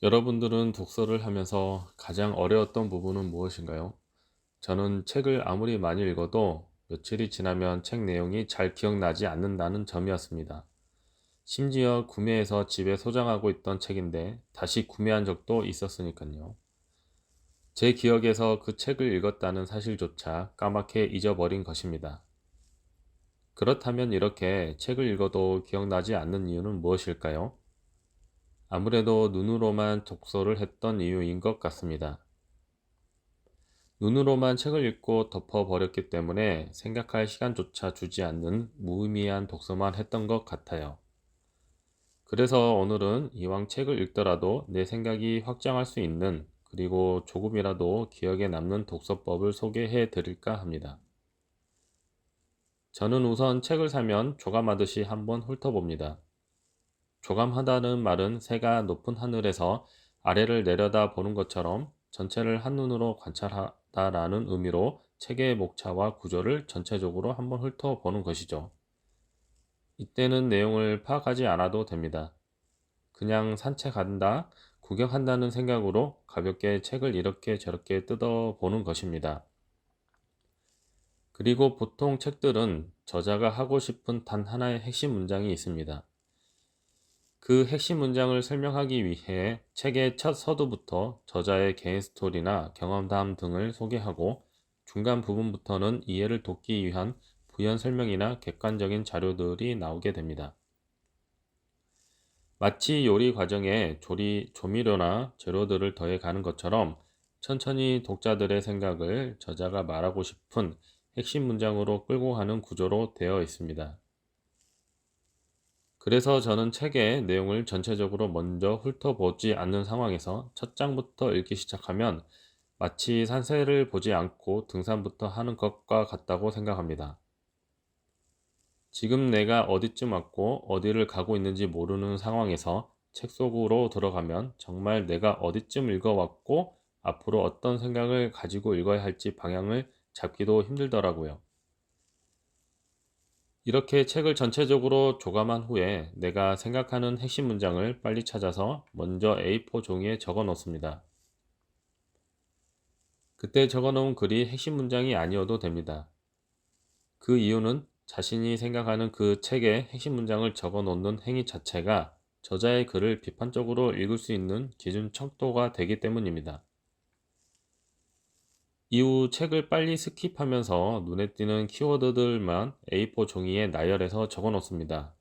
여러분들은 독서를 하면서 가장 어려웠던 부분은 무엇인가요? 저는 책을 아무리 많이 읽어도 며칠이 지나면 책 내용이 잘 기억나지 않는다는 점이었습니다. 심지어 구매해서 집에 소장하고 있던 책인데 다시 구매한 적도 있었으니까요. 제 기억에서 그 책을 읽었다는 사실조차 까맣게 잊어버린 것입니다. 그렇다면 이렇게 책을 읽어도 기억나지 않는 이유는 무엇일까요? 아무래도 눈으로만 독서를 했던 이유인 것 같습니다. 눈으로만 책을 읽고 덮어버렸기 때문에 생각할 시간조차 주지 않는 무의미한 독서만 했던 것 같아요. 그래서 오늘은 이왕 책을 읽더라도 내 생각이 확장할 수 있는, 그리고 조금이라도 기억에 남는 독서법을 소개해 드릴까 합니다. 저는 우선 책을 사면 조감하듯이 한번 훑어봅니다. 조감하다는 말은 새가 높은 하늘에서 아래를 내려다 보는 것처럼 전체를 한눈으로 관찰하다라는 의미로 책의 목차와 구조를 전체적으로 한번 훑어보는 것이죠. 이때는 내용을 파악하지 않아도 됩니다. 그냥 산책한다, 구경한다는 생각으로 가볍게 책을 이렇게 저렇게 뜯어보는 것입니다. 그리고 보통 책들은 저자가 하고 싶은 단 하나의 핵심 문장이 있습니다. 그 핵심 문장을 설명하기 위해 책의 첫 서두부터 저자의 개인 스토리나 경험담 등을 소개하고, 중간 부분부터는 이해를 돕기 위한 부연 설명이나 객관적인 자료들이 나오게 됩니다. 마치 요리 과정에 조미료나 재료들을 더해 가는 것처럼 천천히 독자들의 생각을 저자가 말하고 싶은 핵심 문장으로 끌고 가는 구조로 되어 있습니다. 그래서 저는 책의 내용을 전체적으로 먼저 훑어보지 않는 상황에서 첫 장부터 읽기 시작하면 마치 산세를 보지 않고 등산부터 하는 것과 같다고 생각합니다. 지금 내가 어디쯤 왔고 어디를 가고 있는지 모르는 상황에서 책 속으로 들어가면 정말 내가 어디쯤 읽어왔고 앞으로 어떤 생각을 가지고 읽어야 할지 방향을 잡기도 힘들더라고요. 이렇게 책을 전체적으로 조감한 후에 내가 생각하는 핵심 문장을 빨리 찾아서 먼저 A4 종이에 적어 놓습니다. 그때 적어 놓은 글이 핵심 문장이 아니어도 됩니다. 그 이유는 자신이 생각하는 그 책의 핵심 문장을 적어 놓는 행위 자체가 저자의 글을 비판적으로 읽을 수 있는 기준 척도가 되기 때문입니다. 이후 책을 빨리 스킵하면서 눈에 띄는 키워드들만 A4 종이에 나열해서 적어 놓습니다.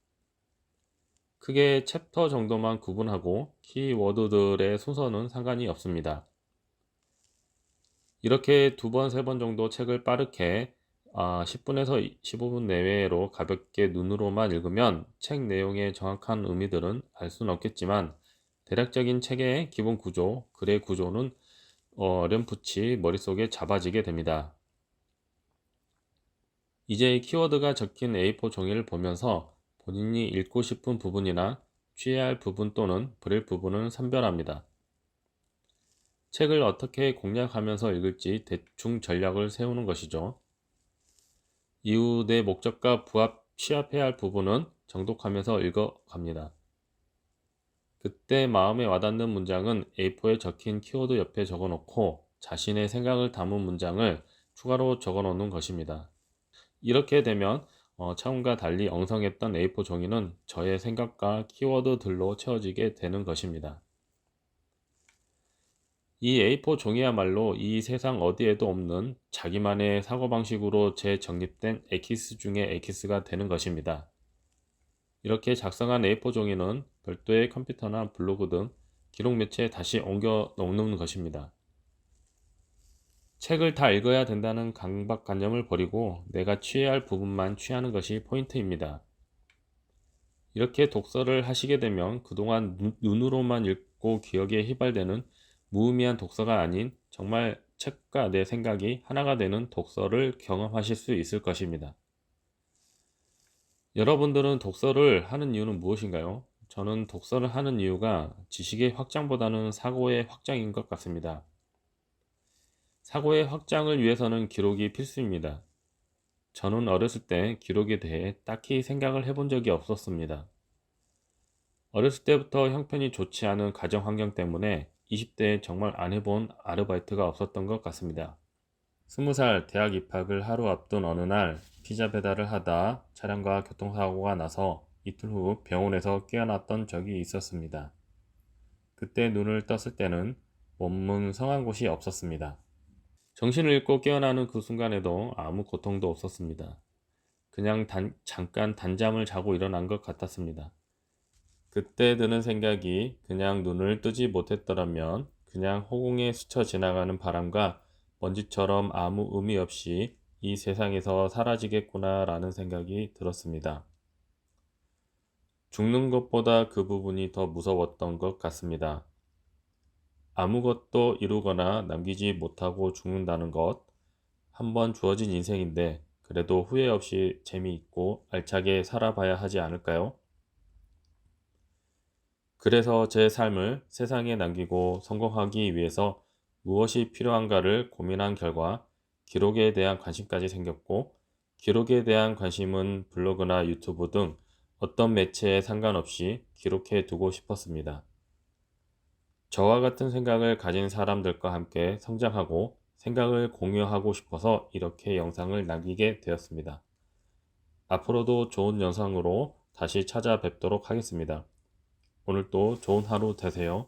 크게 챕터 정도만 구분하고 키워드들의 순서는 상관이 없습니다. 이렇게 두 번, 세 번 정도 책을 빠르게 10분에서 15분 내외로 가볍게 눈으로만 읽으면 책 내용의 정확한 의미들은 알 수는 없겠지만 대략적인 책의 기본 구조, 글의 구조는 어렴풋이 머릿속에 잡아지게 됩니다. 이제 키워드가 적힌 A4 종이를 보면서 본인이 읽고 싶은 부분이나 취해야 할 부분 또는 버릴 부분은 선별합니다. 책을 어떻게 공략하면서 읽을지 대충 전략을 세우는 것이죠. 이후 내 목적과 취합해야 할 부분은 정독하면서 읽어갑니다. 그때 마음에 와닿는 문장은 A4에 적힌 키워드 옆에 적어놓고 자신의 생각을 담은 문장을 추가로 적어놓는 것입니다. 이렇게 되면 처음과 달리 엉성했던 A4 종이는 저의 생각과 키워드들로 채워지게 되는 것입니다. 이 A4 종이야말로 이 세상 어디에도 없는 자기만의 사고방식으로 재정립된 엑기스 중의 엑기스가 되는 것입니다. 이렇게 작성한 A4 종이는 별도의 컴퓨터나 블로그 등 기록 매체에 다시 옮겨 놓는 것입니다. 책을 다 읽어야 된다는 강박관념을 버리고 내가 취해야 할 부분만 취하는 것이 포인트입니다. 이렇게 독서를 하시게 되면 그동안 눈으로만 읽고 기억에 휘발되는 무의미한 독서가 아닌 정말 책과 내 생각이 하나가 되는 독서를 경험하실 수 있을 것입니다. 여러분들은 독서를 하는 이유는 무엇인가요? 저는 독서를 하는 이유가 지식의 확장보다는 사고의 확장인 것 같습니다. 사고의 확장을 위해서는 기록이 필수입니다. 저는 어렸을 때 기록에 대해 딱히 생각을 해본 적이 없었습니다. 어렸을 때부터 형편이 좋지 않은 가정 환경 때문에 20대에 정말 안 해본 아르바이트가 없었던 것 같습니다. 20살 대학 입학을 하루 앞둔 어느 날 피자 배달을 하다 차량과 교통사고가 나서 이틀 후 병원에서 깨어났던 적이 있었습니다. 그때 눈을 떴을 때는 몸은 성한 곳이 없었습니다. 정신을 잃고 깨어나는 그 순간에도 아무 고통도 없었습니다. 그냥 잠깐 단잠을 자고 일어난 것 같았습니다. 그때 드는 생각이 그냥 눈을 뜨지 못했더라면 그냥 허공에 스쳐 지나가는 바람과 먼지처럼 아무 의미 없이 이 세상에서 사라지겠구나라는 생각이 들었습니다. 죽는 것보다 그 부분이 더 무서웠던 것 같습니다. 아무것도 이루거나 남기지 못하고 죽는다는 것, 한 번 주어진 인생인데 그래도 후회 없이 재미있고 알차게 살아봐야 하지 않을까요? 그래서 제 삶을 세상에 남기고 성공하기 위해서 무엇이 필요한가를 고민한 결과 기록에 대한 관심까지 생겼고, 기록에 대한 관심은 블로그나 유튜브 등 어떤 매체에 상관없이 기록해 두고 싶었습니다. 저와 같은 생각을 가진 사람들과 함께 성장하고 생각을 공유하고 싶어서 이렇게 영상을 남기게 되었습니다. 앞으로도 좋은 영상으로 다시 찾아뵙도록 하겠습니다. 오늘도 좋은 하루 되세요.